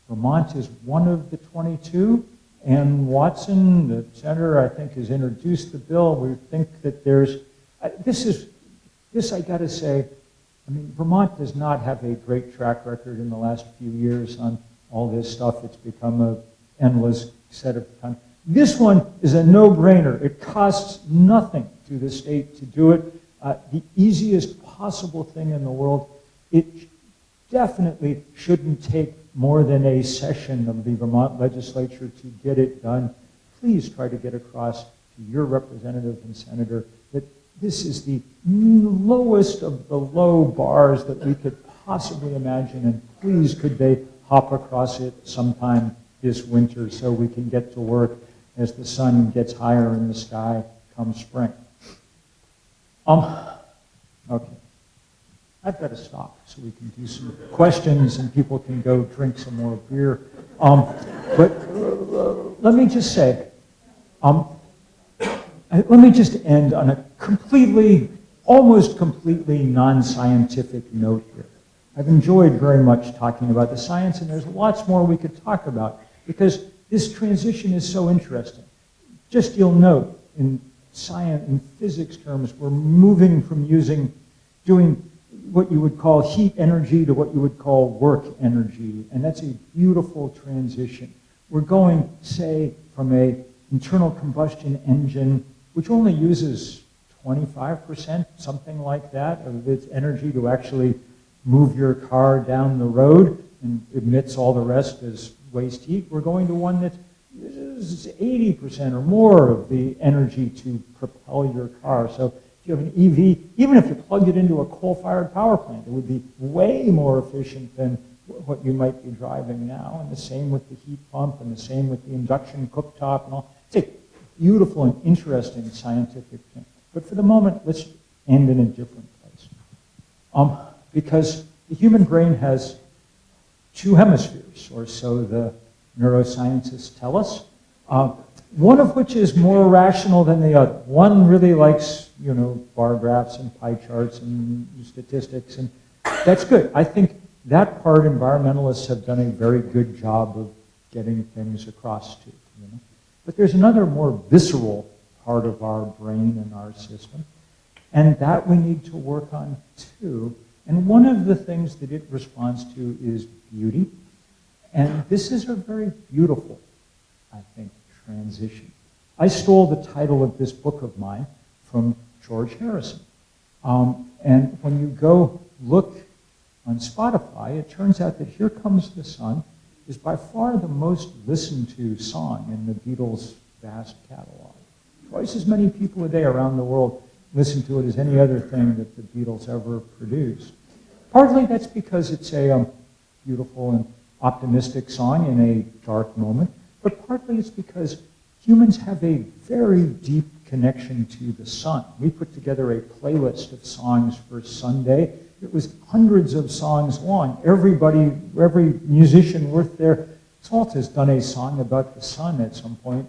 Vermont is one of the 22. Ann Watson, the senator, I think, has introduced the bill. We think that there's, this I got to say, I mean, Vermont does not have a great track record in the last few years on all this stuff. It's become an endless set of time. This one is a no-brainer. It costs nothing to the state to do it. The easiest possible thing in the world. It definitely shouldn't take more than a session of the Vermont legislature to get it done. Please try to get across to your representative and senator that this is the lowest of the low bars that we could possibly imagine, and please could they hop across it sometime this winter so we can get to work as the sun gets higher in the sky come spring. Okay. I've got to stop so we can do some questions and people can go drink some more beer. But let me just say, let me just end on a completely, almost completely non-scientific note here. I've enjoyed very much talking about the science, and there's lots more we could talk about because this transition is so interesting. Just you'll note, in science, in physics terms, we're moving from doing what you would call heat energy to what you would call work energy, and that's a beautiful transition. We're going, say, from an internal combustion engine, which only uses 25%, something like that, of its energy to actually move your car down the road and emits all the rest as waste heat. We're going to one that uses 80% or more of the energy to propel your car. So if you have an EV, even if you plug it into a coal-fired power plant, it would be way more efficient than what you might be driving now. And the same with the heat pump, and the same with the induction cooktop and all. It's a beautiful and interesting scientific thing. But for the moment, let's end in a different place. Because the human brain has two hemispheres, or so the neuroscientists tell us, one of which is more rational than the other. One really likes, you know, bar graphs and pie charts and statistics, and that's good. I think that part environmentalists have done a very good job of getting things across to. You know? But there's another more visceral part of our brain and our system, and that we need to work on too. And one of the things that it responds to is beauty. And this is a very beautiful, I think, transition. I stole the title of this book of mine from George Harrison. And when you go look on Spotify, it turns out that Here Comes the Sun is by far the most listened to song in the Beatles' vast catalog. Twice as many people a day around the world listen to it as any other thing that the Beatles ever produced. Partly that's because it's a beautiful and optimistic song in a dark moment, but partly it's because humans have a very deep connection to the sun. We put together a playlist of songs for Sunday. It was hundreds of songs long. Every musician worth their salt has done a song about the sun at some point.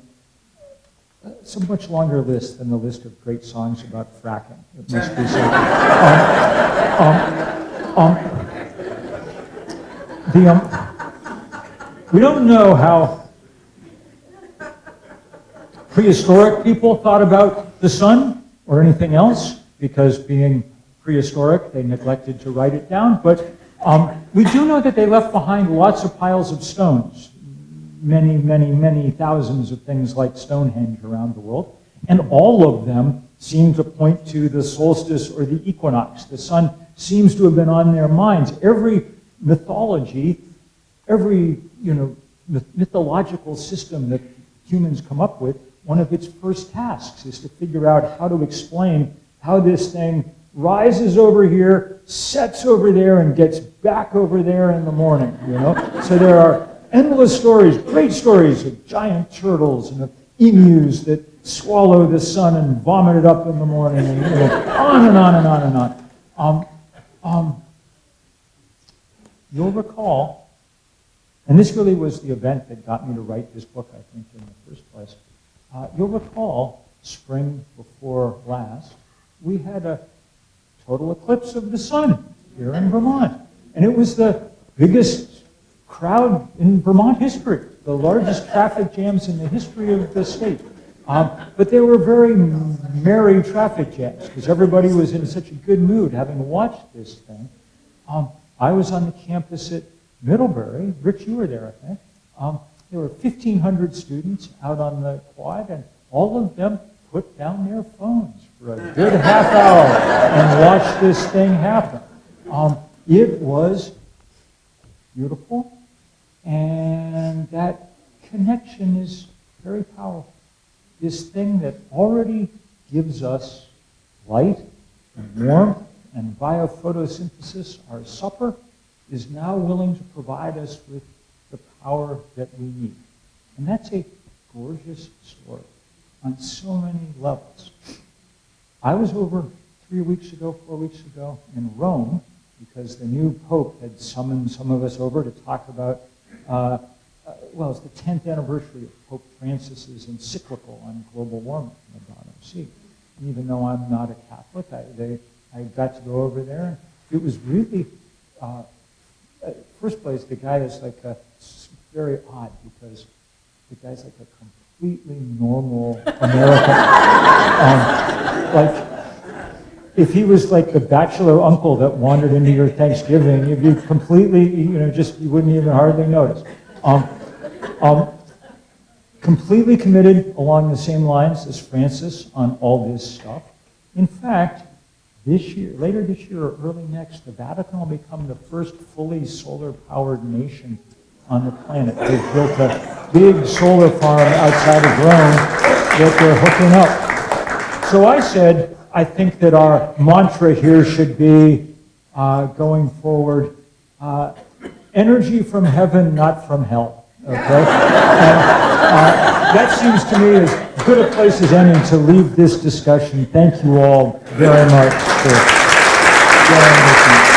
It's a much longer list than the list of great songs about fracking. It must be said. We don't know how prehistoric people thought about the sun or anything else, because being prehistoric, they neglected to write it down. But we do know that they left behind lots of piles of stones, many, many, many thousands of things like Stonehenge around the world, and all of them seem to point to the solstice or the equinox. The sun seems to have been on their minds. Every mythology, every mythological system that humans come up with, one of its first tasks is to figure out how to explain how this thing rises over here, sets over there, and gets back over there in the morning. So there are endless stories, great stories of giant turtles and of emus that swallow the sun and vomit it up in the morning, and on and on and on and on. You'll recall, and this really was the event that got me to write this book, I think, in the first place. You'll recall, spring before last, we had a total eclipse of the sun here in Vermont. And it was the biggest crowd in Vermont history, the largest traffic jams in the history of the state. But they were very merry traffic jams because everybody was in such a good mood having watched this thing. I was on the campus at Middlebury. Rich, you were there, I think. There were 1,500 students out on the quad, and all of them put down their phones for a good half hour and watched this thing happen. It was beautiful, and that connection is very powerful. This thing that already gives us light and warmth and via photosynthesis, our supper, is now willing to provide us with the power that we need. And that's a gorgeous story on so many levels. I was over 4 weeks ago in Rome because the new Pope had summoned some of us over to talk about, it's the 10th anniversary of Pope Francis's encyclical on global warming in the Bottom Sea. And even though I'm not a Catholic, I got to go over there, and it was really, first place, the guy is like very odd because the guy's like a completely normal American. If he was like the bachelor uncle that wandered into your Thanksgiving, you'd be completely, you wouldn't even hardly notice. Completely committed along the same lines as Francis on all this stuff. In fact, later this year or early next, the Vatican will become the first fully solar-powered nation on the planet. They've built a big solar farm outside of Rome that they're hooking up. So I said, I think that our mantra here should be, going forward, energy from heaven, not from hell. Okay? And that seems to me as good a place as any to leave this discussion. Thank you all very much for joining us.